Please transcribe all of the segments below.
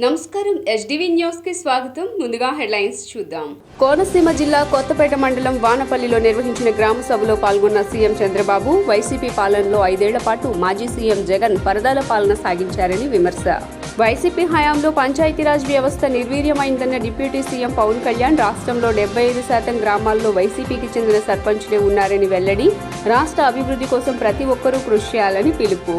నమస్కారం SDV news కి స్వాగతం. ముందుగా హెడ్లైన్స్ చూద్దాం. కోనసీమ జిల్లా కొత్తపేట మండలం వానపల్లిలో నిర్వహించిన గ్రామ సభలో పాల్గొన్న సీఎం చంద్రబాబు వైసీపీ పాలనలో 5 ఏళ్ల పాటు మాజీ సీఎం జగన్ పరదాల పాలన సాగించారని విమర్శ. వైసీపీ హయాంలో పంచాయతీరాజ్ వ్యవస్థ నిర్వీర్యమైందన్న డిప్యూటీ సీఎం పవన్ కళ్యాణ్ రాష్ట్రంలో 75% గ్రామాల్లో వైసీపీకి చెందిన సర్పంచులే ఉన్నారని వెల్లడి. రాష్ట్ర అభివృద్ధి కోసం ప్రతి ఒక్కరూ కృషి చేయాలని పిలుపు.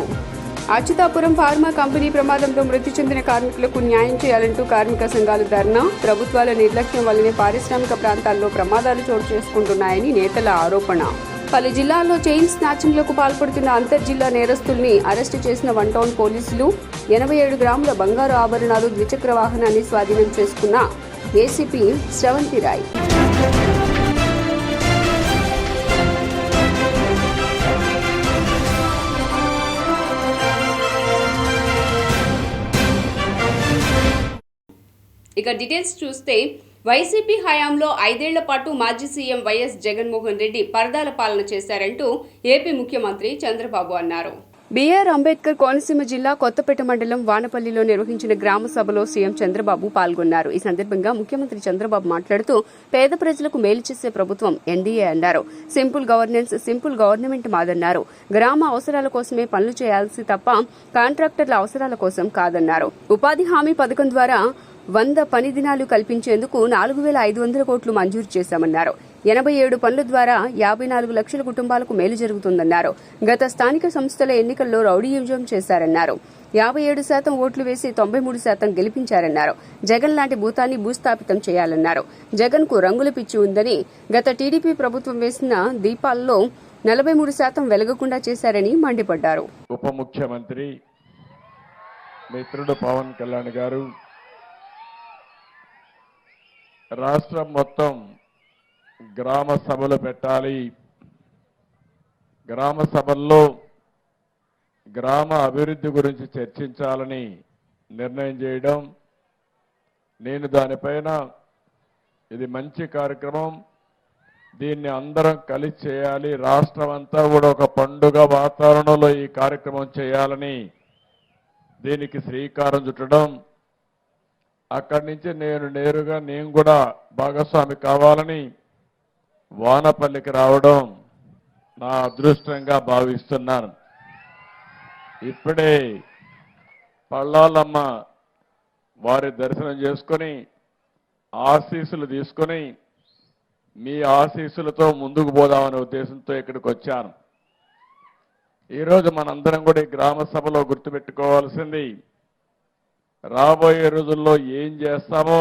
అచ్యుతాపురం ఫార్మా కంపెనీ ప్రమాదంలో మృతి చెందిన కార్మికులకు న్యాయం చేయాలంటూ కార్మిక సంఘాలు ధర్నా. ప్రభుత్వాల నిర్లక్ష్యం వల్లనే పారిశ్రామిక ప్రాంతాల్లో ప్రమాదాలు చోటు చేసుకుంటున్నాయని నేతల ఆరోపణ. పలు జిల్లాల్లో చైన్ స్నాచింగ్లకు పాల్పడుతున్న అంతర్జిల్లా నేరస్తుల్ని అరెస్టు చేసిన 1 టౌన్ పోలీసులు. 87 గ్రాముల బంగారు ఆభరణాలు, ద్విచక్ర వాహనాన్ని స్వాధీనం చేసుకున్న ఏసీపీ శ్రవంతి రాయ్. ఇక డీటెయిల్స్ చూస్తే వైసీపీ హయాంలో 5 ఏళ్ల పాటు మాజీ సీఎం వైఎస్ జగన్మోహన్ రెడ్డి పరదాల పాలన చేశారంటూ ఏపీ ముఖ్యమంత్రి చంద్రబాబు అన్నారు. బీఆర్ అంబేద్కర్ కోనసీమ జిల్లా కొత్తపేట మండలం వానపల్లిలో నిర్వహించిన గ్రామ సభలో సీఎం చంద్రబాబు పాల్గొన్నారు. ఈ సందర్భంగా ముఖ్యమంత్రి చంద్రబాబు మాట్లాడుతూ పేద ప్రజలకు మేలు చేసే ప్రభుత్వం ఎన్డీఏ అన్నారు. సింపుల్ గవర్నెన్స్, సింపుల్ గవర్నమెంట్ మాదన్నారు. గ్రామ అవసరాల కోసమే పనులు చేయాల్సి తప్ప కాంట్రాక్టర్ల అవసరాల కోసం కాదన్నారు. ఉపాధి హామీ పథకం ద్వారా 100 పని దినాలు కల్పించేందుకు 4,500 కోట్లు మంజూరు చేశామన్నారు. 87 పనుల ద్వారా 54 లక్షల కుటుంబాలకు మేలు జరుగుతుందన్నారు. గత స్థానిక సంస్థల ఎన్నికల్లో రౌడీయుజం చేశారన్నారు. 57% ఓట్లు వేసి 93% గెలిపించారన్నారు. జగన్ లాంటి భూతాన్ని భూస్థాపితం చేయాలన్నారు. జగన్ కు రంగుల పిచ్చి ఉందని, గత టీడీపీ ప్రభుత్వం వేసిన దీపాల్లో 43% వెలగకుండా చేశారని మండిపడ్డారు. ఉప ముఖ్యమంత్రి మిత్రుడు పవన్ కళ్యాణ్ గారు రాష్ట్రం మొత్తం గ్రామ సభలు పెట్టాలి, గ్రామ సభల్లో గ్రామ అభివృద్ధి గురించి చర్చించాలని నిర్ణయం చేయడం, నేను దానిపైన ఇది మంచి కార్యక్రమం, దీన్ని అందరం కలిసి చేయాలి, రాష్ట్రం అంతా కూడా ఒక పండుగ వాతావరణంలో ఈ కార్యక్రమం చేయాలని దీనికి శ్రీకారం చుట్టడం, అక్కడి నుంచి నేను కూడా భాగస్వామి కావాలని వానపల్లికి రావడం నా అదృష్టంగా భావిస్తున్నాను. ఇప్పుడే పళ్ళాలమ్మ వారి దర్శనం చేసుకొని ఆశీస్సులు తీసుకొని మీ ఆశీస్సులతో ముందుకు పోదామనే ఉద్దేశంతో ఇక్కడికి వచ్చాను. ఈరోజు మనందరం కూడా ఈ గ్రామ సభలో గుర్తుపెట్టుకోవాల్సింది, రాబోయే రోజుల్లో ఏం చేస్తామో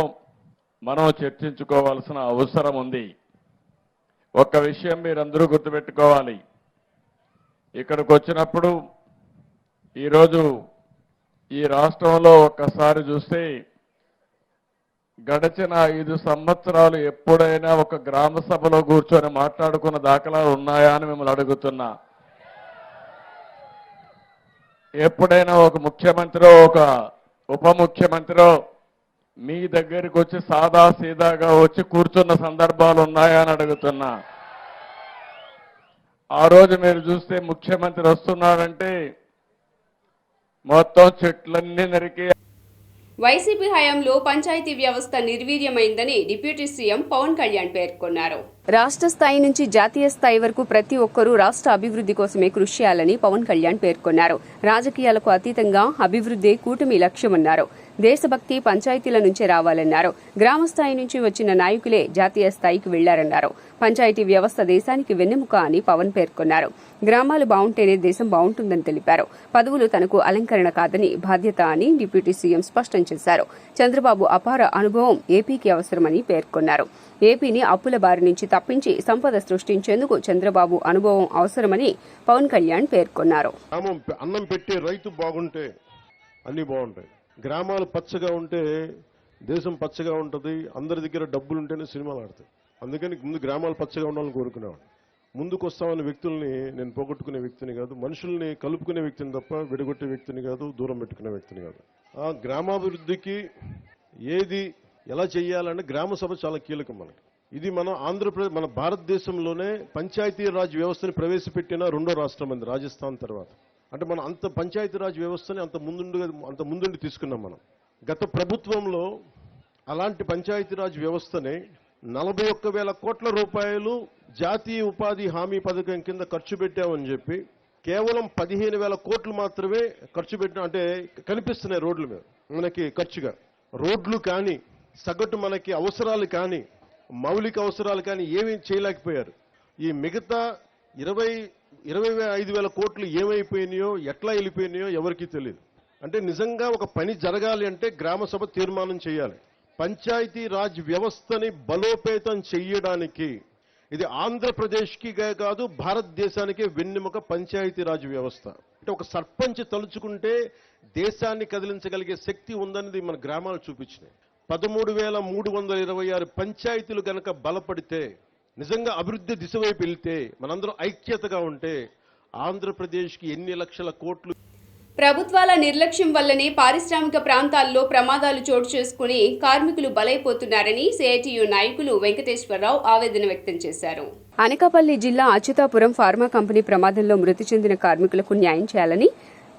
మనం చర్చించుకోవాల్సిన అవసరం ఉంది. ఒక్క విషయం మీరందరూ గుర్తుపెట్టుకోవాలి, ఇక్కడికి వచ్చినప్పుడు ఈరోజు ఈ రాష్ట్రంలో ఒక్కసారి చూస్తే గడిచిన 5 సంవత్సరాలు ఎప్పుడైనా ఒక గ్రామ సభలో కూర్చొని మాట్లాడుకున్న దాఖలాలు ఉన్నాయా అని మిమ్మల్ని అడుగుతున్నా. ఎప్పుడైనా ఒక ముఖ్యమంత్రి, ఒక ఉప ముఖ్యమంత్రి మీ దగ్గరికి వచ్చి సాదా సీదాగా వచ్చి కూర్చున్న సందర్భాలు ఉన్నాయా అని అడుగుతున్నా. ఆ రోజు మీరు చూస్తే ముఖ్యమంత్రి వస్తున్నాడంటే మొత్తం చెట్లన్నీ నరికి. వైసీపీ హయాంలో పంచాయతీ వ్యవస్థ నిర్వీర్యమైందని డిప్యూటీ సీఎం పవన్ కళ్యాణ్ పేర్కొన్నారు. రాష్ట్ర స్థాయి నుంచి జాతీయ స్థాయి వరకు ప్రతి ఒక్కరూ రాష్ట్ర అభివృద్ధి కోసమే కృషి చేయాలని పవన్ కళ్యాణ్ పేర్కొన్నారు. రాజకీయాలకు అతీతంగా అభివృద్ధి కూటమి లక్ష్యమన్నారు. దేశభక్తి పంచాయతీల నుంచే రావాలన్నారు. గ్రామ స్థాయి నుంచి వచ్చిన నాయకులే జాతీయ స్థాయికి వెళ్లారన్నారు. పంచాయతీ వ్యవస్థ దేశానికి వెన్నెముక అని పవన్ పేర్కొన్నారు. గ్రామాలు బాగుంటేనే దేశం బాగుంటుందని తెలిపారు. పదవులు తనకు అలంకరణ కాదని బాధ్యత అని డిప్యూటీ సీఎం స్పష్టం చేశారు. చంద్రబాబు అపార అనుభవం ఏపీకి అవసరమని పేర్కొన్నారు. ఏపీని అప్పుల బారి నుంచి తప్పించి సంపద సృష్టించేందుకు చంద్రబాబు అనుభవం అవసరమని పవన్ కళ్యాణ్ పేర్కొన్నారు. అన్నం పెట్టే రైతు బాగుంటే అన్ని బాగుంటాయి. గ్రామాలు పచ్చగా ఉంటే దేశం పచ్చగా ఉంటుంది. అందరి దగ్గర డబ్బులు ఉంటేనే సినిమాలు ఆడతాయి. అందుకని ముందు గ్రామాలు పచ్చగా ఉండాలని కోరుకునేవాడు. ముందుకు వస్తామన్న వ్యక్తుల్ని నేను పోగొట్టుకునే వ్యక్తిని కాదు, మనుషుల్ని కలుపుకునే వ్యక్తిని తప్ప విడగొట్టే వ్యక్తిని కాదు, దూరం పెట్టుకునే వ్యక్తిని కాదు. ఆ గ్రామాభివృద్ధికి ఏది ఎలా చేయాలంటే గ్రామ సభ చాలా కీలకం మనకి. ఇది మన ఆంధ్రప్రదేశ్, మన భారతదేశంలోనే పంచాయతీరాజ్ వ్యవస్థని ప్రవేశపెట్టిన 2వ రాష్ట్రం అంది రాజస్థాన్ తర్వాత. అంటే మనం అంత పంచాయతీరాజ్ వ్యవస్థని అంత ముందుండి తీసుకున్నాం మనం. గత ప్రభుత్వంలో అలాంటి పంచాయతీరాజ్ వ్యవస్థని 41,000 కోట్ల రూపాయలు జాతీయ ఉపాధి హామీ పథకం కింద ఖర్చు పెట్టామని చెప్పి కేవలం 15,000 కోట్లు మాత్రమే ఖర్చు పెట్టిన, అంటే కనిపిస్తున్నాయి రోడ్ల మీద మనకి ఖర్చుగా. రోడ్లు కానీ, సగటు మనకి అవసరాలు కానీ, మౌలిక అవసరాలు కానీ ఏమీ చేయలేకపోయారు. ఈ మిగతా 25,000 కోట్లు ఏమైపోయినాయో, ఎట్లా వెళ్ళిపోయినాయో ఎవరికీ తెలియదు. అంటే నిజంగా ఒక పని జరగాలి అంటే గ్రామ సభ తీర్మానం చేయాలి. పంచాయతీ రాజ్ వ్యవస్థని బలోపేతం చేయడానికి ఇది ఆంధ్రప్రదేశ్కి కాదు, భారతదేశానికే వెన్నెముక పంచాయతీ రాజ్ వ్యవస్థ. అంటే ఒక సర్పంచ్ తలుచుకుంటే దేశాన్ని కదిలించగలిగే శక్తి ఉందనేది మన గ్రామాలు చూపించినాయి. 13,326 పంచాయతీలు గనక బలపడితే, నిజంగా అభివృద్ధి దిశ వైపు వెళ్తే, మనందరం ఐక్యతగా ఉంటే ఆంధ్రప్రదేశ్కి ఎన్ని లక్షల కోట్లు. ప్రభుత్వాల నిర్లక్ష్యం వల్లనే పారిశ్రామిక ప్రాంతాల్లో ప్రమాదాలు చోటు చేసుకుని కార్మికులు బలైపోతున్నారని సిఐటియు నాయకులు వెంకటేశ్వరరావు ఆవేదన వ్యక్తం చేశారు. అనకాపల్లి జిల్లా అచ్యుతాపురం ఫార్మా కంపెనీ ప్రమాదంలో మృతి చెందిన కార్మికులకు న్యాయం చేయాలని,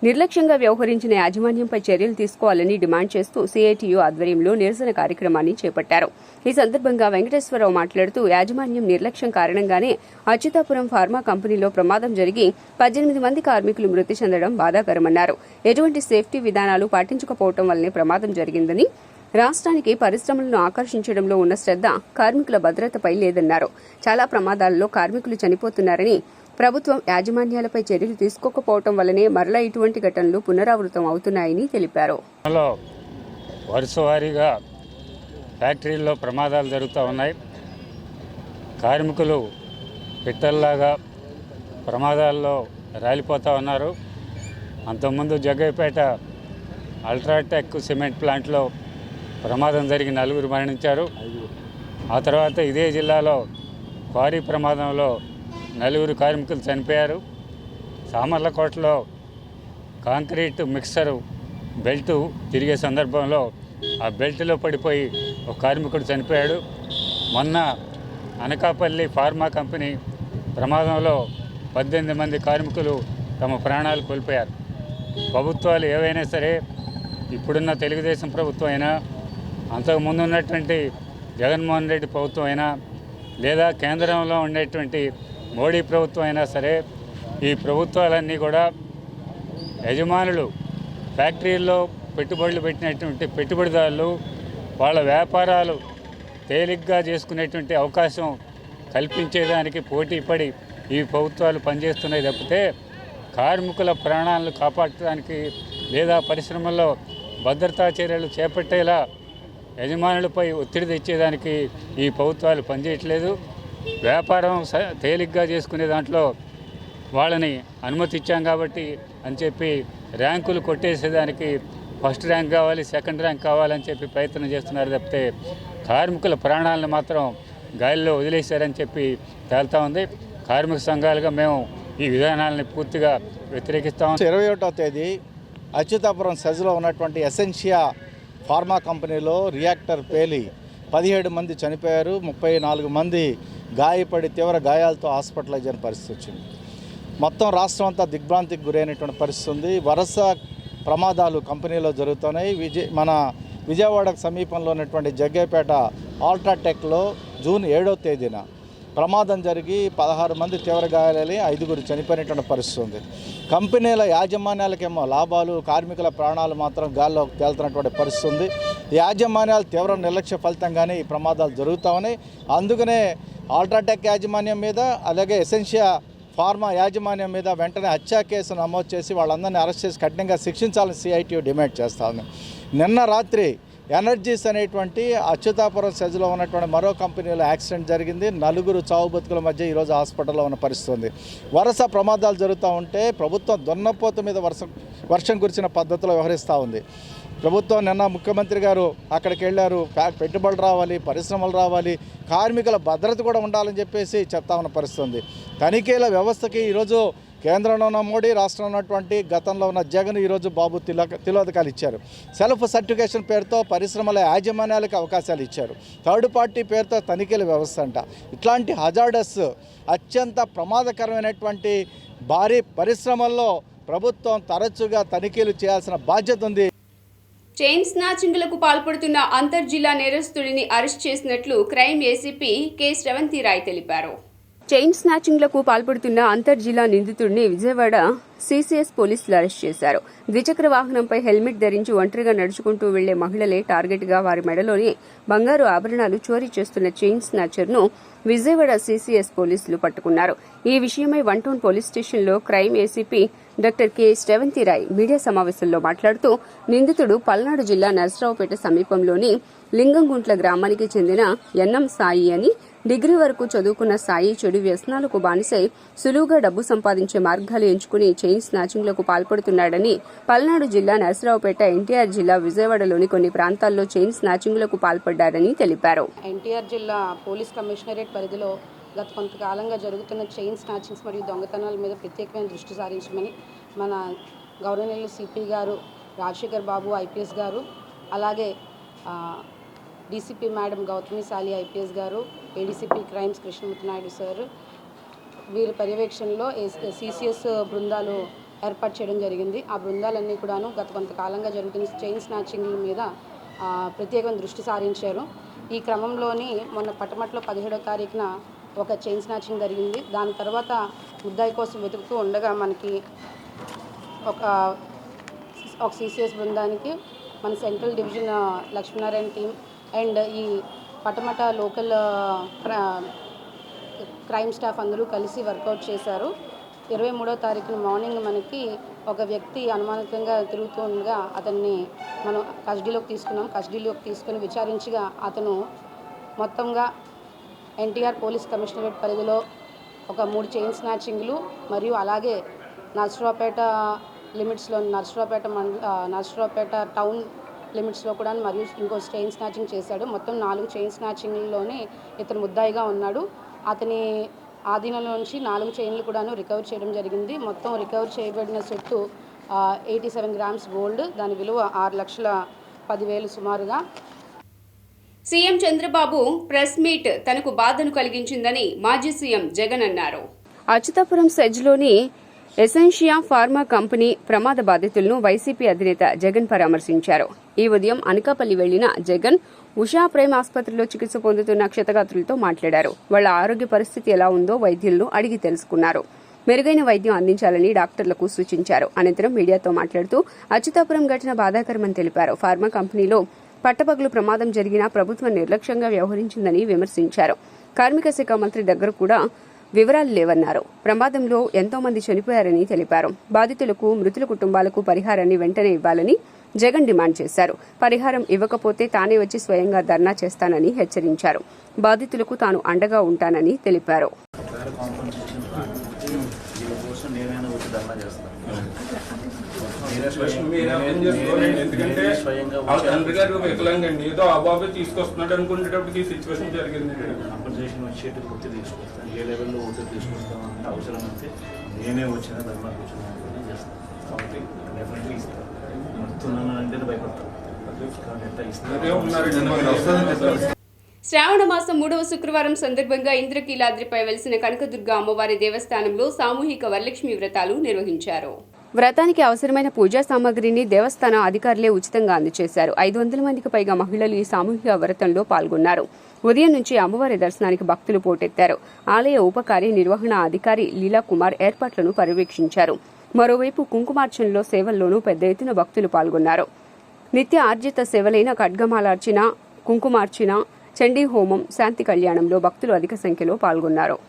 నిర్లక్ష్యంగా వ్యవహరించిన యాజమాన్యంపై చర్యలు తీసుకోవాలని డిమాండ్ చేస్తూ సిఐటియు ఆధ్వర్యంలో నిరసన కార్యక్రమాన్ని చేపట్టారు. ఈ సందర్భంగా వెంకటేశ్వరరావు మాట్లాడుతూ యాజమాన్యం నిర్లక్ష్యం కారణంగానే అచ్యుతాపురం ఫార్మా కంపెనీలో ప్రమాదం జరిగి 18 మంది కార్మికులు మృతి చెందడం బాధాకరమన్నారు. ఎటువంటి సేఫ్టీ విధానాలు పాటించకపోవడం వల్లనే ప్రమాదం జరిగిందని, రాష్ట్రానికి పరిశ్రమలను ఆకర్షించడంలో ఉన్న శ్రద్ధ కార్మికుల భద్రతపై లేదన్నారు. చాలా ప్రమాదాల్లో కార్మికులు చనిపోతున్నారని, ప్రభుత్వం యాజమాన్యాలపై చర్యలు తీసుకోకపోవడం వల్లనే మరలా ఇటువంటి ఘటనలు పునరావృతం అవుతున్నాయని తెలిపారు. వరుసవారీగా ఫ్యాక్టరీల్లో ప్రమాదాలు జరుగుతూ ఉన్నాయి. కార్మికులు పిట్టల్లాగా ప్రమాదాల్లో రాలిపోతూ ఉన్నారు. అంతకుముందు జగ్గయ్యపేట అల్ట్రాటెక్ సిమెంట్ ప్లాంట్లో ప్రమాదం జరిగి 4 మరణించారు. ఆ తర్వాత ఇదే జిల్లాలో క్వారీ ప్రమాదంలో 4 కార్మికులు చనిపోయారు. సామర్లకోటలో కాంక్రీట్ మిక్సరు బెల్టు తిరిగే సందర్భంలో ఆ బెల్ట్లో పడిపోయి ఒక కార్మికుడు చనిపోయాడు. మొన్న అనకాపల్లి ఫార్మా కంపెనీ ప్రమాదంలో 18 మంది కార్మికులు తమ ప్రాణాలు కోల్పోయారు. ప్రభుత్వాలు ఏవైనా సరే, ఇప్పుడున్న తెలుగుదేశం ప్రభుత్వం అయినా, అంతకుముందు ఉన్నటువంటి జగన్మోహన్ రెడ్డి ప్రభుత్వం అయినా, లేదా కేంద్రంలో ఉండేటువంటి మోడీ ప్రభుత్వం అయినా సరే, ఈ ప్రభుత్వాలన్నీ కూడా యజమానులు, ఫ్యాక్టరీల్లో పెట్టుబడులు పెట్టినటువంటి పెట్టుబడిదారులు వాళ్ళ వ్యాపారాలు తేలిగ్గా చేసుకునేటువంటి అవకాశం కల్పించేదానికి పోటీపడి ఈ ప్రభుత్వాలు పనిచేస్తున్నాయి తప్పితే కార్మికుల ప్రాణాలను కాపాడటానికి లేదా పరిశ్రమల్లో భద్రతా చర్యలు చేపట్టేలా యజమానులపై ఒత్తిడి తెచ్చేదానికి ఈ ప్రభుత్వాలు పనిచేయట్లేదు. వ్యాపారం తేలిగ్గా చేసుకునే దాంట్లో వాళ్ళని అనుమతి ఇచ్చాం కాబట్టి అని చెప్పి ర్యాంకులు కొట్టేసేదానికి ఫస్ట్ ర్యాంక్ కావాలి, సెకండ్ ర్యాంక్ కావాలని చెప్పి ప్రయత్నం చేస్తున్నారు తప్పితే కార్మికుల ప్రాణాలను మాత్రం గాలిలో వదిలేశారని చెప్పి తేలుతా ఉంది. కార్మిక సంఘాలుగా మేము ఈ విధానాలని పూర్తిగా వ్యతిరేకిస్తాం. 21వ తేదీ అచ్యుతాపురం సెజ్లో ఉన్నటువంటి ఎసెన్షియా ఫార్మా కంపెనీలో రియాక్టర్ పేలి 17 మంది చనిపోయారు. 34 మంది గాయపడి తీవ్ర గాయాలతో హాస్పిటలైజ్ అయిన పరిస్థితి వచ్చింది. మొత్తం రాష్ట్రం అంతా దిగ్భ్రాంతికి గురైనటువంటి పరిస్థితి ఉంది. వరుస ప్రమాదాలు కంపెనీలో జరుగుతున్నాయి. మన విజయవాడకు సమీపంలో ఉన్నటువంటి జగ్గయ్యపేట అల్ట్రాటెక్లో జూన్ 7వ తేదీన ప్రమాదం జరిగి 16 మంది తీవ్ర గాయాలై 5 చనిపోయినటువంటి పరిస్థితి ఉంది. కంపెనీల యాజమాన్యాలకేమో లాభాలు, కార్మికుల ప్రాణాలు మాత్రం గాల్లో తేలుతున్నటువంటి పరిస్థితి ఉంది. యాజమాన్యాలు తీవ్ర నిర్లక్ష్య ఫలితంగానే ఈ ప్రమాదాలు జరుగుతామని, అందుకనే అల్ట్రాటెక్ యాజమాన్యం మీద, అలాగే ఎసెన్షియా ఫార్మా యాజమాన్యం మీద వెంటనే హత్యా కేసు నమోదు చేసి వాళ్ళందరినీ అరెస్ట్ చేసి కఠినంగా శిక్షించాలని సిఐటియు డిమాండ్ చేస్తా ఉంది. నిన్న రాత్రి ఎనర్జీస్ అనేటువంటి అచ్యుతాపురం సెజ్లో ఉన్నటువంటి మరో కంపెనీలో యాక్సిడెంట్ జరిగింది. 4 చావు బతుకుల మధ్య ఈరోజు హాస్పిటల్లో ఉన్న పరిస్థితి ఉంది. వరుస ప్రమాదాలు జరుగుతూ ఉంటే ప్రభుత్వం దున్నపోతు మీద వర్షం కురిసిన పద్ధతిలో వ్యవహరిస్తూ ఉంది. ప్రభుత్వం నిన్న ముఖ్యమంత్రి గారు అక్కడికి వెళ్ళారు. పెట్టుబడులు రావాలి, పరిశ్రమలు రావాలి, కార్మికుల భద్రత కూడా ఉండాలని చెప్పేసి చెప్తా ఉన్న పరిస్థితి ఉంది. తనిఖీల వ్యవస్థకి ఈరోజు కేంద్రంలో ఉన్న మోడీ, రాష్ట్రంలో ఉన్నటువంటి గతంలో ఉన్న జగన్ ఈరోజు బాబు తిలోదకాలు ఇచ్చారు. సెల్ఫ్ సర్టిఫికేషన్ పేరుతో పరిశ్రమల యాజమాన్యాలకు అవకాశాలు ఇచ్చారు. థర్డ్ పార్టీ పేరుతో తనిఖీల వ్యవస్థ అంట. ఇట్లాంటి హజార్డస్, అత్యంత ప్రమాదకరమైనటువంటి భారీ పరిశ్రమల్లో ప్రభుత్వం తరచుగా తనిఖీలు చేయాల్సిన బాధ్యత ఉంది. చైన్ స్నాచింగ్లకు పాల్పడుతున్న అంతర్జిల్లా నేరస్తుడిని అరెస్ట్ చేసినట్లు క్రైమ్ ఏసీపీ కె శ్రవంతిరాయ్ తెలిపారు. చైన్ స్నాచింగ్లకు పాల్పడుతున్న అంతర్జిల్లా నిందితుడిని విజయవాడ సీసీఎస్ పోలీసులు అరెస్ట్ చేశారు. ద్విచక్ర వాహనంపై హెల్మెట్ ధరించి ఒంటరిగా నడుచుకుంటూ వెళ్లే మహిళలే టార్గెట్ గా వారి మెడలోని బంగారు ఆభరణాలు చోరీ చేస్తున్న చైన్ స్నాచర్ ను విజయవాడ సీసీఎస్ పోలీసులు పట్టుకున్నారు. ఈ విషయమై 1 టౌన్ పోలీస్ స్టేషన్లో crime ACP doctor K Sravanthi Rai media సమావేశంలో మాట్లాడుతూ నిందితుడు పల్నాడు జిల్లా నరసరావుపేట సమీపంలోని లింగంగుంట్ల గ్రామానికి చెందిన ఎన్ఎం సాయి అని, డిగ్రీ వరకు చదువుకున్న సాయి చెడు వ్యసనాలకు బానిసై సులువుగా డబ్బు సంపాదించే మార్గాలు ఎంచుకుని చైన్ స్నాచింగ్లకు పాల్పడుతున్నాడని, పల్నాడు జిల్లా నరసరావుపేట, ఎన్టీఆర్ జిల్లా విజయవాడలోని కొన్ని ప్రాంతాల్లో చైన్ స్నాచింగ్లకు పాల్పడ్డారని తెలిపారు. ఎన్టీఆర్ జిల్లా పోలీస్ కమిషనరేట్ పరిధిలో గత కొంతకాలంగా జరుగుతున్న చైన్ స్నాచింగ్స్ మరియు దొంగతనాల మీద ప్రత్యేకమైన దృష్టి సారించమని మన గవర్నర్ సిపి గారు రాజశేఖర్ బాబు ఐపీఎస్ గారు, అలాగే డీసీపీ మేడం గౌతమి సాలి ఐపీఎస్ గారు, ADCP crimes Krishnamurthy Naidu sir వీరి పర్యవేక్షణలో సీసీఎస్ బృందాలు ఏర్పాటు చేయడం జరిగింది. ఆ బృందాలన్నీ కూడాను గత కొంతకాలంగా జరుగుతున్న చైన్ స్నాచింగ్ల మీద ప్రత్యేకమైన దృష్టి సారించారు. ఈ క్రమంలోని మొన్న పట్టమట్లో 17వ తారీఖున ఒక చైన్ స్నాచింగ్ జరిగింది. దాని తర్వాత ముద్దాయి కోసం వెతుకుతూ ఉండగా మనకి ఒక సీసీఎస్ బృందానికి మన central division Lakshminarayana team and ఈ పటమట లోకల్ క్రైమ్ స్టాఫ్ అందరూ కలిసి వర్కౌట్ చేశారు. 23వ తారీఖున మార్నింగ్ మనకి ఒక వ్యక్తి అనుమానితంగా తిరుగుతూ ఉండగా అతన్ని మనం కస్టడీలోకి తీసుకుని విచారించగా అతను మొత్తంగా ఎన్టీఆర్ పోలీస్ కమిషనరేట్ పరిధిలో ఒక 3 చైన్ స్నాచింగ్లు మరియు అలాగే నరసరావుపేట లిమిట్స్లో నరసరావుపేట టౌన్ లిమిట్స్లో కూడా మరియు ఇంకో చైన్ స్నాచింగ్ చేశాడు. మొత్తం 4 చైన్ స్నాచింగ్లోనే ఇతను ముద్దాయిగా ఉన్నాడు. అతని ఆధీనంలో నుంచి 4 చైన్లు కూడాను రికవర్ చేయడం జరిగింది. మొత్తం రికవర్ చేయబడిన సొత్తు 87 గ్రామ్స్ గోల్డ్, దాని విలువ 6,10,000 సుమారుగా. సీఎం చంద్రబాబు ప్రెస్ మీట్ తనకు బాధను కలిగించిందని మాజీ సీఎం జగన్ అన్నారు. అచ్యుతాపురం సెజ్లోని ఎసెన్షియా ఫార్మా కంపెనీ ప్రమాద బాధితులను వైసీపీ అధినేత జగన్ పరామర్శించారు. ఈ ఉదయం అనకాపల్లి వెళ్లిన జగన్ ఉషా ప్రేమ్ ఆసుపత్రిలో చికిత్స పొందుతున్న క్షతగాత్రులతో మాట్లాడారు. వాళ్ల ఆరోగ్య పరిస్థితి ఎలా ఉందో వైద్యులను అడిగి తెలుసుకున్నారు. మెరుగైన వైద్యం అందించాలని డాక్టర్లకు సూచించారు. అనంతరం మీడియాతో మాట్లాడుతూ అచ్యుతాపురం ఘటన బాధాకరమని తెలిపారు. ఫార్మా కంపెనీలో పట్టపగలు ప్రమాదం జరిగినా ప్రభుత్వం నిర్లక్ష్యంగా వ్యవహరించిందని విమర్శించారు. కార్మిక శాఖ మంత్రి దగ్గర కూడా వివరాలు లేవన్నారు. ప్రమాదంలో ఎంతో మంది చనిపోయారని తెలిపారు. బాధితులకు, మృతుల కుటుంబాలకు పరిహారాన్ని వెంటనే ఇవ్వాలని జగన్ డిమాండ్ చేశారు. పరిహారం ఇవ్వకపోతే తానే వచ్చి స్వయంగా ధర్నా చేస్తానని హెచ్చరించారు. బాధితులకు తాను అండగా ఉంటానని తెలిపారు. ఎందుకంటే తండ్రి గారు వికలాంగండి, ఏదో అబాబే తీసుకొస్తున్నాడు అనుకునేటప్పటికి సిచ్యువేషన్ జరిగింది. కంపన్సేషన్ వచ్చేటి పూర్తి తీసుకొస్తాను, ఏ లెవెల్లో పూర్తి తీసుకొస్తామని అవసరం అయితే నేనే వచ్చిన ధర్నా కూర్చున్నాను చేస్తాను. కాబట్టి డెఫినెట్లీ ఇస్తాను. వస్తున్నానంటే భయపడతాను. శ్రావణ మాసం 3వ శుక్రవారం సందర్భంగా ఇంద్రకీలాద్రిపై వెలిసిన కనకదుర్గ అమ్మవారి దేవస్థానంలో సామూహిక వరలక్ష్మి వ్రతాలు నిర్వహించారు. వ్రతానికి అవసరమైన పూజా సామాగ్రిని దేవస్థాన అధికారులే ఉచితంగా అందజేశారు. 500 మందికి పైగా మహిళలు ఈ సామూహిక వ్రతంలో పాల్గొన్నారు. ఉదయం నుంచి అమ్మవారి దర్శనానికి భక్తులు పోటెత్తారు. ఆలయ ఉప కార్యనిర్వహణ అధికారి లీలా కుమార్ ఏర్పాట్లను పర్యవేక్షించారు. మరోవైపు కుంకుమార్చనలో సేవల్లోనూ పెద్ద ఎత్తున భక్తులు పాల్గొన్నారు. నిత్య ఆర్జిత సేవలైన ఖడ్గమాలార్చన, కుంకుమార్చన, చండీ హోమం, శాంతి కళ్యాణంలో భక్తులు అధిక సంఖ్యలో పాల్గొన్నారు.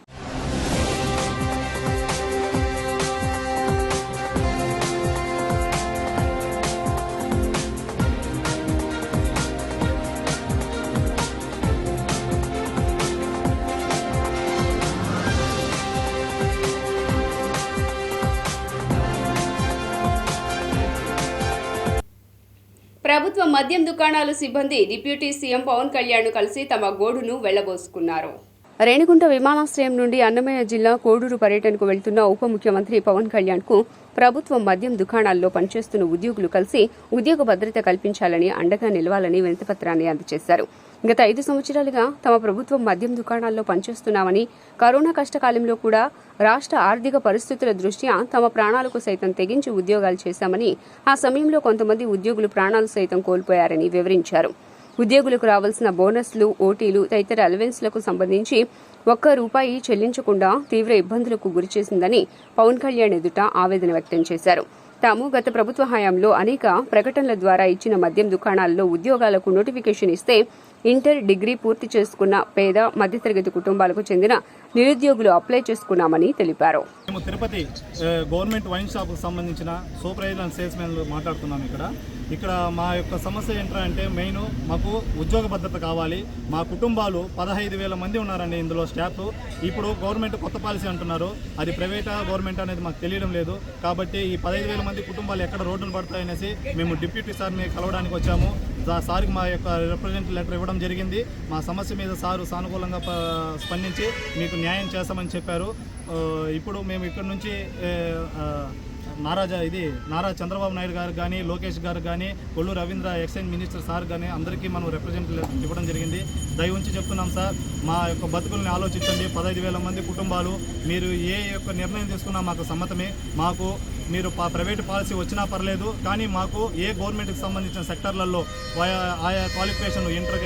ప్రభుత్వ మద్యం దుకాణాల సిబ్బంది డిప్యూటీ సీఎం పవన్ కళ్యాణ్ కలిసి తమ గోడును వెళ్లబోసుకున్నారు. రేణిగుంట విమానాశ్రయం నుండి అన్నమయ్య జిల్లా కోడూరు పర్యటనకు వెళ్తున్న ఉప ముఖ్యమంత్రి పవన్ కళ్యాణ్ కు ప్రభుత్వ మద్యం దుకాణాల్లో పనిచేస్తున్న ఉద్యోగులు కలిసి ఉద్యోగ భద్రత కల్పించాలని, అండగా నిలవాలని వినతిపత్రాన్ని అందజేశారు. గత 5 సంవత్సరాలుగా తమ ప్రభుత్వం మద్యం దుకాణాల్లో పనిచేస్తున్నామని, కరోనా కష్టకాలంలో కూడా రాష్ట్ర ఆర్థిక పరిస్థితుల దృష్ట్యా తమ ప్రాణాలకు సైతం తెగించి ఉద్యోగాలు చేశామని, ఆ సమయంలో కొంతమంది ఉద్యోగులు ప్రాణాలు సైతం కోల్పోయారని వివరించారు. ఉద్యోగులకు రావాల్సిన బోనస్లు, ఓటీలు తదితర అలవెన్స్లకు సంబంధించి ₹1 చెల్లించకుండా తీవ్ర ఇబ్బందులకు గురిచేసిందని పవన్ కళ్యాణ్ ఎదుట ఆవేదన వ్యక్తం చేశారు. తాము గత ప్రభుత్వ హయాంలో అనేక ప్రకటనల ద్వారా ఇచ్చిన మద్యం దుకాణాల్లో ఉద్యోగాలకు నోటిఫికేషన్ ఇస్తే ఇంటర్, డిగ్రీ పూర్తి చేసుకున్న పేద, మధ్యతరగతి కుటుంబాలకు చెందిన నిరుద్యోగులు అప్లై చేసుకున్నామని తెలిపారు. మేము తిరుపతి గవర్నమెంట్ వైన్ షాప్కు సంబంధించిన సూపర్వైజర్ అండ్ సేల్స్ మెన్లు మాట్లాడుతున్నాం. ఇక్కడ మా యొక్క సమస్య ఏంటంటే మెయిన్ మాకు ఉద్యోగ భద్రత కావాలి. మా కుటుంబాలు 15,000 మంది ఉన్నారండి ఇందులో స్టాఫ్. ఇప్పుడు గవర్నమెంట్ కొత్త పాలసీ అంటున్నారు, అది ప్రైవేటా గవర్నమెంట్ అనేది మాకు తెలియడం లేదు. కాబట్టి ఈ 15,000 మంది కుటుంబాలు ఎక్కడ రోడ్డును పడతాయనేసి మేము డిప్యూటీ సార్ని కలవడానికి వచ్చాము. సార్కి మా యొక్క రిప్రజెంటేటివ్ లెటర్ ఇవ్వడం జరిగింది. మా సమస్య మీద సారు సానుకూలంగా స్పందించి మీకు న్యాయం చేస్తామని చెప్పారు. ఇప్పుడు మేము ఇక్కడ నుంచి నారా చంద్రబాబు నాయుడు గారు కానీ, లోకేష్ గారు కానీ, Kollu Ravindra excise minister sir కానీ అందరికీ మనం రిప్రజెంటేటివ్ ఇవ్వడం జరిగింది. దయ ఉంచి చెప్తున్నాం సార్, మా యొక్క బతుకుల్ని ఆలోచించండి. 15,000 మంది కుటుంబాలు, మీరు ఏ యొక్క నిర్ణయం తీసుకున్నా మాకు సమ్మతమే. మాకు మీరు ప్రైవేట్ పాలసీ వచ్చినా పర్లేదు, కానీ మాకు ఏ గవర్నమెంట్కి సంబంధించిన సెక్టర్లలో ఆయా క్వాలిఫికేషన్ ఇంటర్,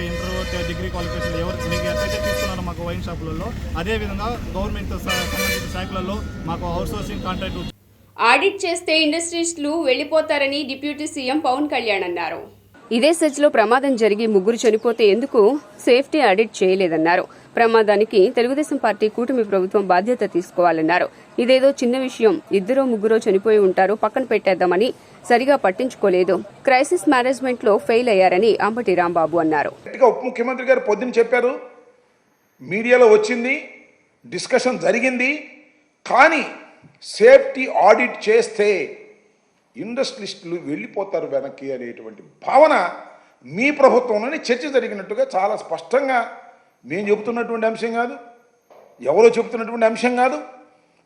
డిగ్రీ క్వాలిఫికేషన్ ఎవరు మీకు ఎక్కడైతే తీసుకున్నారో మాకు వైన్ షాపులలో, అదేవిధంగా గవర్నమెంట్ సంబంధించిన శాఖలలో మాకు అవుట్సోర్సింగ్ కాంట్రాక్ట్. ఆడిట్ చేస్తే ఇండస్ట్రీస్లు వెళ్లిపోతారని డిప్యూటీ సీఎం పవన్ కళ్యాణ్ అన్నారు. ఇదే సెజ్లో ప్రమాదం జరిగి 3 చనిపోతే ఎందుకు సేఫ్టీ ఆడిట్ చేయలేదన్నారు. ప్రమాదానికి తెలుగుదేశం పార్టీ కూటమి ప్రభుత్వం బాధ్యత తీసుకోవాలన్నారు. ఇదేదో చిన్న విషయం, 2-3 చనిపోయి ఉంటారు, పక్కన పెట్టేద్దామని సరిగా పట్టించుకోలేదు. క్రైసిస్ మేనేజ్మెంట్ లో ఫెయిల్ అయ్యారని అంబటి రాంబాబు అన్నారు. ఉప ముఖ్యమంత్రి గారు పొద్దున చెప్పారు, మీడియాలో వచ్చింది, డిస్కషన్ జరిగింది. కానీ సేఫ్టీ ఆడిట్ చేస్తే ఇండస్ట్రియలిస్టులు వెళ్ళిపోతారు వెనక్కి అనేటువంటి భావన మీ ప్రభుత్వంలోనే చర్చ జరిగినట్టుగా చాలా స్పష్టంగా మేము చెబుతున్నటువంటి అంశం కాదు, ఎవరో చెబుతున్నటువంటి అంశం కాదు.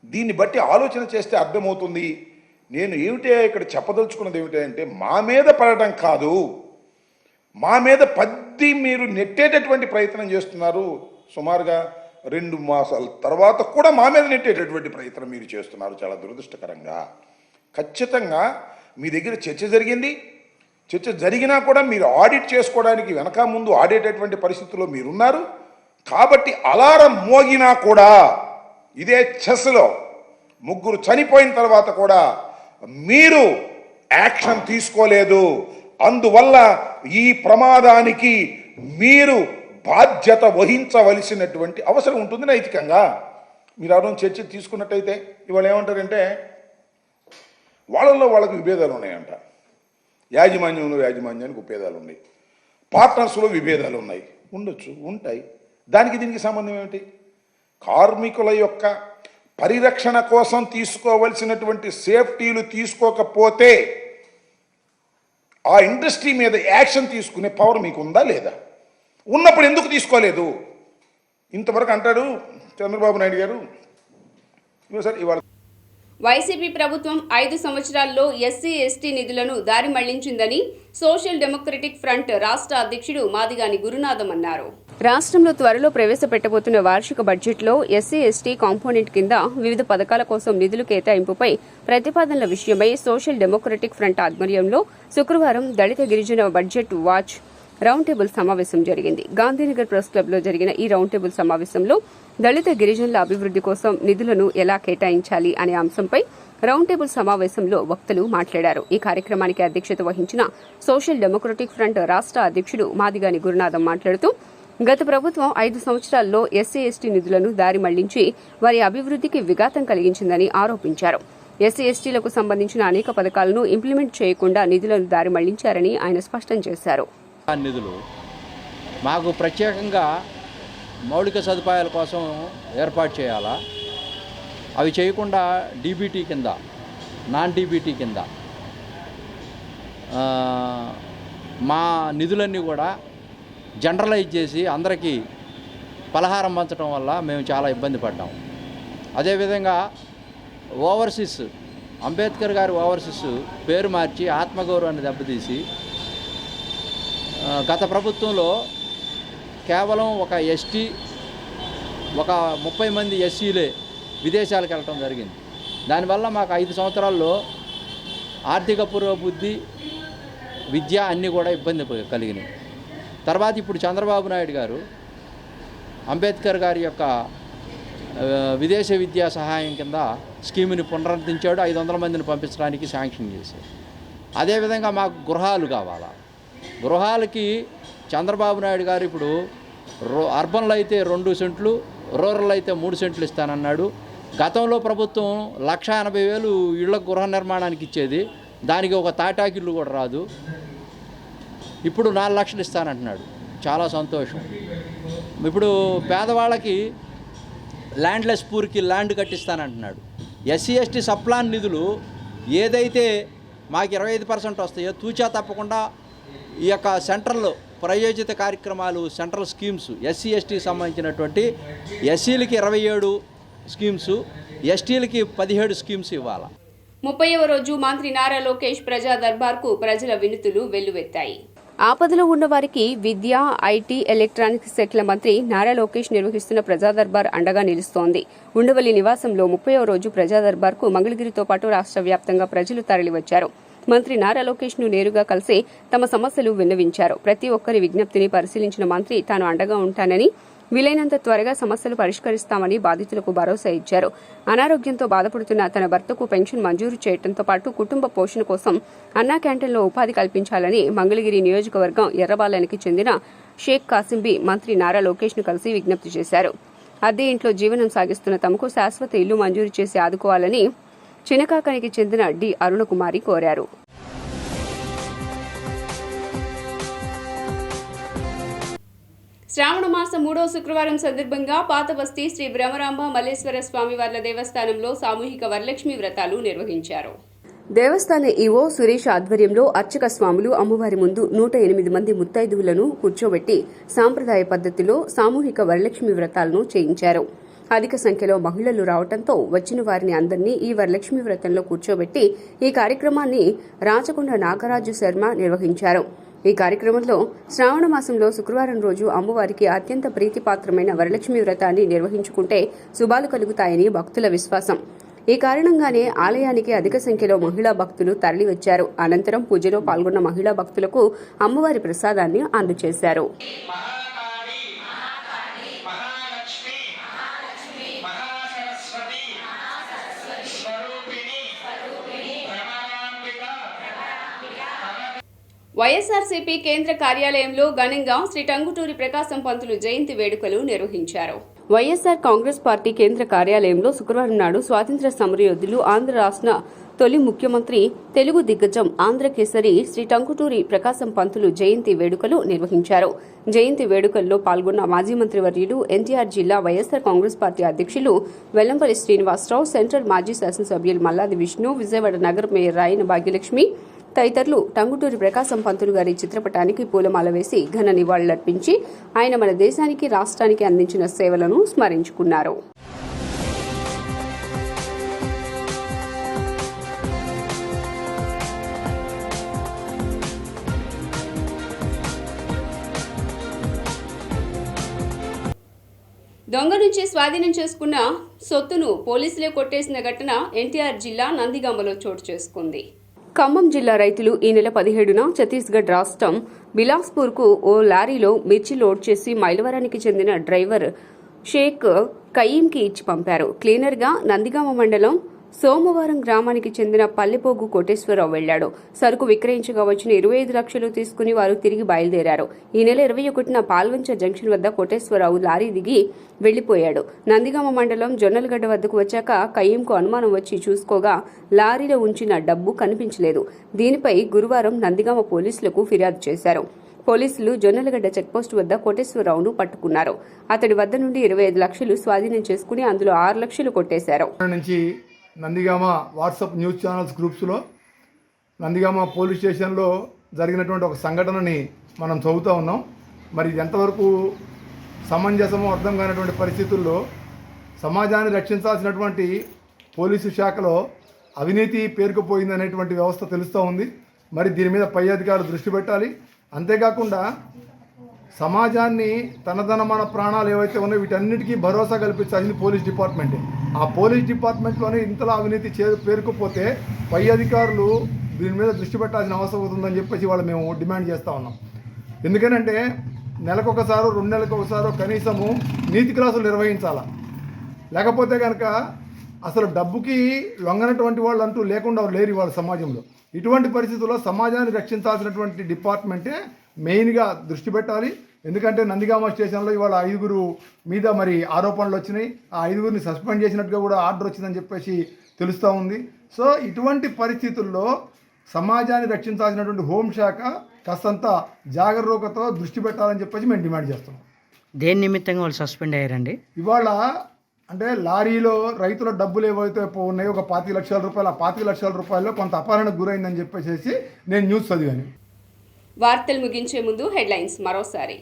దీన్ని బట్టి ఆలోచన చేస్తే అర్థమవుతుంది. నేను ఇక్కడ చెప్పదలుచుకున్నది ఏమిటంటే, మా మీద పడటం కాదు, మా మీద మీరు నెట్టేటటువంటి ప్రయత్నం చేస్తున్నారు. సుమారుగా 2 మాసాల తర్వాత కూడా మా మీద నెట్టేటటువంటి ప్రయత్నం మీరు చేస్తున్నారు. చాలా దురదృష్టకరంగా. ఖచ్చితంగా మీ దగ్గర చర్చ జరిగింది. చర్చ జరిగినా కూడా మీరు ఆడిట్ చేసుకోవడానికి వెనక ముందు ఆడేటటువంటి పరిస్థితుల్లో మీరున్నారు. కాబట్టి అలారం మోగినా కూడా ఇదే చెస్లో 3 చనిపోయిన తర్వాత కూడా మీరు యాక్షన్ తీసుకోలేదు. అందువల్ల ఈ ప్రమాదానికి మీరు బాధ్యత వహించవలసినటువంటి అవసరం ఉంటుంది నైతికంగా. మీరు ఆ రోజు చర్చ తీసుకున్నట్టయితే ఇవాళ ఏమంటారంటే వాళ్ళకి విభేదాలు ఉన్నాయంట. యాజమాన్యానికి విభేదాలు ఉన్నాయి, పార్ట్నర్స్లో విభేదాలు ఉన్నాయి. ఉండొచ్చు, ఉంటాయి. దీనికి సంబంధం ఏమిటి? కార్మికుల యొక్క పరిరక్షణ కోసం తీసుకోవలసినటువంటి సేఫ్టీలు తీసుకోకపోతే ఆ ఇండస్ట్రీ మీద యాక్షన్ తీసుకునే పవర్ మీకు ఉందా లేదా? ఉన్నప్పుడు ఎందుకు తీసుకోలేదు? ఇంతవరకు అంటాడు చంద్రబాబు నాయుడు గారు. ఇవాళ వైసీపీ ప్రభుత్వం 5 సంవత్సరాల్లో ఎస్సీ, ఎస్టీ నిధులను దారి మళ్లించిందని సోషల్ డెమోక్రటిక్ ఫ్రంట్ రాష్ట్ర అధ్యక్షుడు మాదిగాని గురునాథం అన్నారు. రాష్ట్రంలో త్వరలో ప్రవేశపెట్టబోతున్న వార్షిక బడ్జెట్లో ఎస్సీ, ఎస్టీ కాంపోనెంట్ కింద వివిధ పథకాల కోసం నిధులు కేటాయింపుపై ప్రతిపాదనల విషయమై సోషల్ డెమోక్రటిక్ ఫ్రంట్ ఆధ్వర్యంలో శుక్రవారం దళిత గిరిజన బడ్జెట్ వాచ్ రౌండ్ టేబుల్ సమావేశం జరిగింది. గాంధీనగర్ ప్రెస్ క్లబ్లో జరిగిన ఈ రౌండ్ టేబుల్ సమావేశంలో దళిత గిరిజనుల అభివృద్ధి కోసం నిధులను ఎలా కేటాయించాలి అనే అంశంపై రౌండ్ టేబుల్ సమావేశంలో వక్తలు మాట్లాడారు. ఈ కార్యక్రమానికి అధ్యక్షత వహించిన సోషల్ డెమోక్రటిక్ ఫ్రంట్ రాష్ట్ర అధ్యక్షుడు మాదిగాని గురునాథం మాట్లాడుతూ, గత ప్రభుత్వం 5 సంవత్సరాల్లో ఎస్సీ, ఎస్టీ నిధులను దారి మళ్లించి వారి అభివృద్ధికి విఘాతం కలిగించిందని ఆరోపించారు. ఎస్సీ, ఎస్టీలకు సంబంధించిన అనేక పథకాలను ఇంప్లిమెంట్ చేయకుండా నిధులను దారి మళ్లించారని ఆయన స్పష్టం చేశారు. నిధులు మాకు ప్రత్యేకంగా మౌలిక సదుపాయాల కోసం ఏర్పాటు చేయాలా, అవి చేయకుండా డీబీటీ కింద, నాన్ డీబీటీ కింద మా నిధులన్నీ కూడా జనరలైజ్ చేసి అందరికీ పలహారం పంచడం వల్ల మేము చాలా ఇబ్బంది పడ్డాము. అదేవిధంగా ఓవర్సీస్, అంబేద్కర్ గారి ఓవర్సీస్ పేరు మార్చి ఆత్మగౌరవాన్ని దెబ్బతీసి గత ప్రభుత్వంలో కేవలం ఒక ఎస్టీ, ఒక 30 మంది ఎస్సీలే విదేశాలకు వెళ్ళటం జరిగింది. దానివల్ల మాకు 5 సంవత్సరాల్లో ఆర్థిక పురోభివృద్ధి, విద్య అన్నీ కూడా ఇబ్బంది కలిగినాయి. తర్వాత ఇప్పుడు చంద్రబాబు నాయుడు గారు అంబేద్కర్ గారి యొక్క విదేశ విద్యా సహాయం కింద స్కీముని పునరుద్ధరించాడు. 500 మందిని పంపించడానికి శాంక్షన్ చేశాడు. అదేవిధంగా మాకు గృహాలు కావాలా. గృహాలకి చంద్రబాబు నాయుడు గారు ఇప్పుడు అర్బన్లో అయితే 2 సెంట్లు, రూరల్ అయితే 3 సెంట్లు ఇస్తానన్నాడు. గతంలో ప్రభుత్వం 1,80,000 ఇళ్ల గృహ నిర్మాణానికి ఇచ్చేది, దానికి ఒక తాటాకిళ్ళు కూడా రాదు. ఇప్పుడు 4 లక్షలు ఇస్తానంటున్నాడు. చాలా సంతోషం. ఇప్పుడు పేదవాళ్ళకి ల్యాండ్లెస్ పూర్కి ల్యాండ్ కట్టిస్తానంటున్నాడు. ఎస్సీ ఎస్టీ సప్లాన్ నిధులు ఏదైతే మాకు 25% వస్తాయో తూచా తప్పకుండా ఈ యొక్క సెంట్రల్ ప్రయోజిత కార్యక్రమాలు, సెంట్రల్ స్కీమ్స్ ఎస్సీ ఎస్టీకి సంబంధించినటువంటి ఎస్సీలకి 27 స్కీమ్స్, ఎస్టీలకి 17 స్కీమ్స్ ఇవ్వాలి. 30వ రోజు మంత్రి నారా లోకేష్ ప్రజా దర్బార్కు ప్రజల వినతులు వెల్లువెత్తాయి. ఆపదలో ఉన్న వారికి విద్య, ఐటీ, ఎలక్ట్రానిక్స్ శాఖల మంత్రి నారా లోకేష్ నిర్వహిస్తున్న ప్రజా దర్బార్ అండగా నిలుస్తోంది. ఉండవల్లి నివాసంలో 30వ రోజు ప్రజా దర్బార్కు మంగళగిరితో పాటు రాష్ట్ర వ్యాప్తంగా ప్రజలు తరలివచ్చారు. మంత్రి నారా లోకేష్ ను నేరుగా కలిసి తమ సమస్యలు విన్నవించారు. ప్రతి ఒక్కరి విజ్ఞప్తిని పరిశీలించిన మంత్రి తాను అండగా ఉంటానని, వీలైనంత త్వరగా సమస్యలు పరిష్కరిస్తామని బాధితులకు భరోసా ఇచ్చారు. అనారోగ్యంతో బాధపడుతున్న తన భర్తకు పెన్షన్ మంజూరు చేయడంతో పాటు కుటుంబ పోషణ కోసం అన్నా క్యాంటీన్లో ఉపాధి కల్పించాలని మంగళగిరి నియోజకవర్గం ఎర్రబాలెనికి చెందిన షేక్ కాసింబి మంత్రి నారా లోకేష్ ను కలిసి విజ్ఞప్తి చేశారు. అద్దె ఇంట్లో జీవనం సాగిస్తున్న తమకు శాశ్వత ఇల్లు మంజూరు చేసి ఆదుకోవాలని చినకాకానికి చెందిన డి అరుణకుమారి కోరారు. శ్రావణ మాసం 3వ శుక్రవారం సందర్భంగా పాతబస్తీ శ్రీ బ్రహ్మరాంబ మల్లేశ్వర స్వామివార్ల దేవస్థానంలో సామూహిక వరలక్ష్మి వ్రతాలు నిర్వహించారు. దేవస్థాన ఈవో సురేష్ ఆధ్వర్యంలో అర్చక స్వాములు అమ్మవారి ముందు 108 మంది ముత్తైదువులను కూర్చోబెట్టి సాంప్రదాయ పద్ధతిలో సామూహిక వరలక్ష్మి వ్రతాలను చేయించారు. అధిక సంఖ్యలో మహిళలు రావడంతో వచ్చిన వారిని అందరినీ ఈ వరలక్ష్మి వ్రతంలో కూర్చోబెట్టి ఈ కార్యక్రమాన్ని రాచకొండ నాగరాజు శర్మ నిర్వహించారు. ఈ కార్యక్రమంలో శ్రావణ మాసంలో శుక్రవారం రోజు అమ్మవారికి అత్యంత ప్రీతిపాత్రమైన వరలక్ష్మి వ్రతాన్ని నిర్వహించుకుంటే శుభాలు కలుగుతాయని భక్తుల విశ్వాసం. ఈ కారణంగానే ఆలయానికి అధిక సంఖ్యలో మహిళా భక్తులు తరలివచ్చారు. అనంతరం పూజలో పాల్గొన్న మహిళా భక్తులకు అమ్మవారి ప్రసాదాన్ని అందజేశారు. వైఎస్ఆర్సీపీ కేంద్ర కార్యాలయంలో ఘనంగా శ్రీ టంగుటూరి ప్రకాశం పంతులు జయంతి వేడుకలు నిర్వహించారు. వైఎస్ఆర్ కాంగ్రెస్ పార్టీ కేంద్ర కార్యాలయంలో శుక్రవారం నాడు స్వాతంత్ర్య సమరయోధులు, ఆంధ్ర రాష్ట్ర తొలి ముఖ్యమంత్రి, తెలుగు దిగ్గజం ఆంధ్రకేసరి శ్రీ టంగుటూరి ప్రకాశం పంతులు జయంతి వేడుకలు నిర్వహించారు. జయంతి వేడుకల్లో పాల్గొన్న మాజీ మంత్రివర్యులు, ఎన్టీఆర్ జిల్లా వైఎస్ఆర్ కాంగ్రెస్ పార్టీ అధ్యక్షులు వెల్లంపల్లి శ్రీనివాసరావు, సెంట్రల్ మాజీ శాసనసభ్యులు మల్లాది విష్ణు, విజయవాడ నగర మేయర్ రాయన భాగ్యలక్ష్మి తదితరులు టంగుటూరి ప్రకాశం పంతులు గారి చిత్రపటానికి పూలమాల వేసి ఘన నివాళులర్పించి ఆయన మన దేశానికి, రాష్ట్రానికి అందించిన సేవలను స్మరించుకున్నారు. దొంగ నుంచి స్వాధీనం చేసుకున్న సొత్తును పోలీసులే కొట్టేసిన ఘటన ఎన్టీఆర్ జిల్లా నందిగామలో చోటు చేసుకుంది. ఖమ్మం జిల్లా రైతులు ఈ నెల 17న ఛత్తీస్గఢ్ రాష్ట్రం బిలాస్పూర్కు ఓ లారీలో మిర్చి లోడ్ చేసి మైలవరానికి చెందిన డ్రైవర్ షేక్ కయీంకి ఇచ్చి పంపారు. క్లీనర్గా నందిగామ మండలం సోమవారం గ్రామానికి చెందిన పల్లెపోగు కోటేశ్వరరావు వెళ్లాడు. సరుకు విక్రయించగా వచ్చిన 25 లక్షలు తీసుకుని వారు తిరిగి బయలుదేరారు. ఈ నెల 21న పాల్వంచ జంక్షన్ వద్ద కోటేశ్వరరావు లారీ దిగి వెళ్లిపోయాడు. నందిగామ మండలం జొన్నలగడ్డ వద్దకు వచ్చాక కయ్యంకు అనుమానం వచ్చి చూసుకోగా లారీలో ఉంచిన డబ్బు కనిపించలేదు. దీనిపై గురువారం నందిగామ పోలీసులకు ఫిర్యాదు చేశారు. పోలీసులు జొన్నలగడ్డ చెక్పోస్టు వద్ద కోటేశ్వరరావును పట్టుకున్నారు. అతడి వద్ద నుండి 25 లక్షలు స్వాధీనం చేసుకుని అందులో 6 లక్షలు కొట్టేశారు. నందిగామ వాట్సాప్ న్యూస్ ఛానల్స్ గ్రూప్స్లో నందిగామ పోలీస్ స్టేషన్లో జరిగినటువంటి ఒక సంఘటనని మనం చదువుతూ ఉన్నాం. మరి ఇది ఎంతవరకు సమంజసమో అర్థం కానటువంటి పరిస్థితుల్లో సమాజాన్ని రక్షించాల్సినటువంటి పోలీసు శాఖలో అవినీతి పేరుకుపోయిందనేటువంటి వ్యవస్థ తెలుస్తూ ఉంది. మరి దీని మీద పై అధికారులు దృష్టి పెట్టాలి. అంతేకాకుండా సమాజాన్ని మన ప్రాణాలు ఏవైతే ఉన్నాయో వీటన్నిటికీ భరోసా కల్పించాల్సింది పోలీస్ డిపార్ట్మెంటే. ఆ పోలీస్ డిపార్ట్మెంట్లోనే ఇంతలా అవినీతి పేరుకుపోతే పై అధికారులు దీని మీద దృష్టి పెట్టాల్సిన అవసరం ఉందని చెప్పేసి వాళ్ళు మేము డిమాండ్ చేస్తూ ఉన్నాం. ఎందుకనంటే నెలకొకసారో 2 నెలలకు ఒకసారో కనీసము నీతి క్లాసులు నిర్వహించాలా. లేకపోతే కనుక అసలు డబ్బుకి లొంగనటువంటి వాళ్ళు అంటూ లేకుండా లేరు వాళ్ళ సమాజంలో. ఇటువంటి పరిస్థితుల్లో సమాజాన్ని రక్షించాల్సినటువంటి డిపార్ట్మెంటే మెయిన్గా దృష్టి పెట్టాలి. ఎందుకంటే నందిగామ స్టేషన్లో ఇవాళ 5 మీద మరి ఆరోపణలు వచ్చినాయి. ఆ 5 సస్పెండ్ చేసినట్టుగా కూడా ఆర్డర్ వచ్చిందని చెప్పేసి తెలుస్తూ ఉంది. సో ఇటువంటి పరిస్థితుల్లో సమాజాన్ని రక్షించాల్సినటువంటి హోంశాఖ కాస్తంత జాగరూకతో దృష్టి పెట్టాలని చెప్పేసి మేము డిమాండ్ చేస్తున్నాం. దేని నిమిత్తంగా వాళ్ళు సస్పెండ్ అయ్యారండి? ఇవాళ అంటే లారీలో రైతుల డబ్బులు ఏవైతే ఉన్నాయో ఒక 25 లక్షల రూపాయలు, ఆ 25 లక్షల రూపాయల్లో కొంత అపహరణకు గురైందని చెప్పేసి నేను న్యూస్ చదివాను. వార్తలు ముగించే ముందు హెడ్లైన్స్ మరోసారి.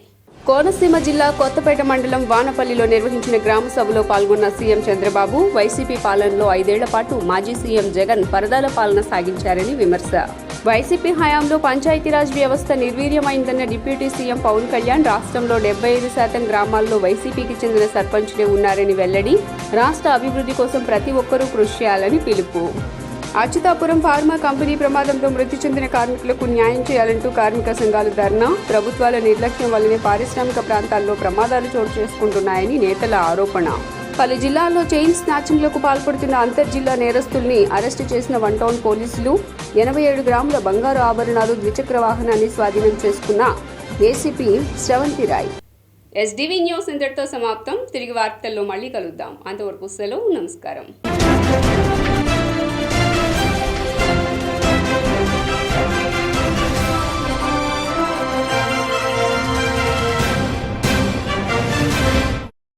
కోనసీమ జిల్లా కొత్తపేట మండలం వానపల్లిలో నిర్వహించిన గ్రామ సభలో పాల్గొన్న సీఎం చంద్రబాబు వైసీపీ పాలనలో 5 ఏళ్ల పాటు మాజీ సీఎం జగన్ పరదాల పాలన సాగించారని విమర్శ. వైసీపీ హయాంలో పంచాయతీరాజ్ వ్యవస్థ నిర్వీర్యమైందన్న డిప్యూటీ సీఎం పవన్ కళ్యాణ్ రాష్ట్రంలో 75% గ్రామాల్లో వైసీపీకి చెందిన సర్పంచులే ఉన్నారని వెల్లడి. రాష్ట్ర అభివృద్ధి కోసం ప్రతి ఒక్కరూ కృషి చేయాలని పిలుపు. అచ్యుతాపురం ఫార్మా కంపెనీ ప్రమాదంలో మృతి చెందిన కార్మికులకు న్యాయం చేయాలంటూ కార్మిక సంఘాలు ధర్నా. ప్రభుత్వాల నిర్లక్ష్యం వల్లనే పారిశ్రామిక ప్రాంతాల్లో ప్రమాదాలు చోటు చేసుకుంటున్నాయని నేతల ఆరోపణ. పలు జిల్లాల్లో చైన్ స్నాచింగ్లకు పాల్పడుతున్న అంతర్జిల్లా నేరస్తుల్ని అరెస్టు చేసిన 1 టౌన్ పోలీసులు. 87 గ్రాముల బంగారు ఆభరణాలు, ద్విచక్ర వాహనాన్ని స్వాధీనం చేసుకున్న ACP Sravanthi Rai. SDV news ఇంతటితో సమాప్తం. తిరిగి వార్తల్లో మళ్ళీ కలుద్దాం. అంతవరకు సెలవు. నమస్కారం.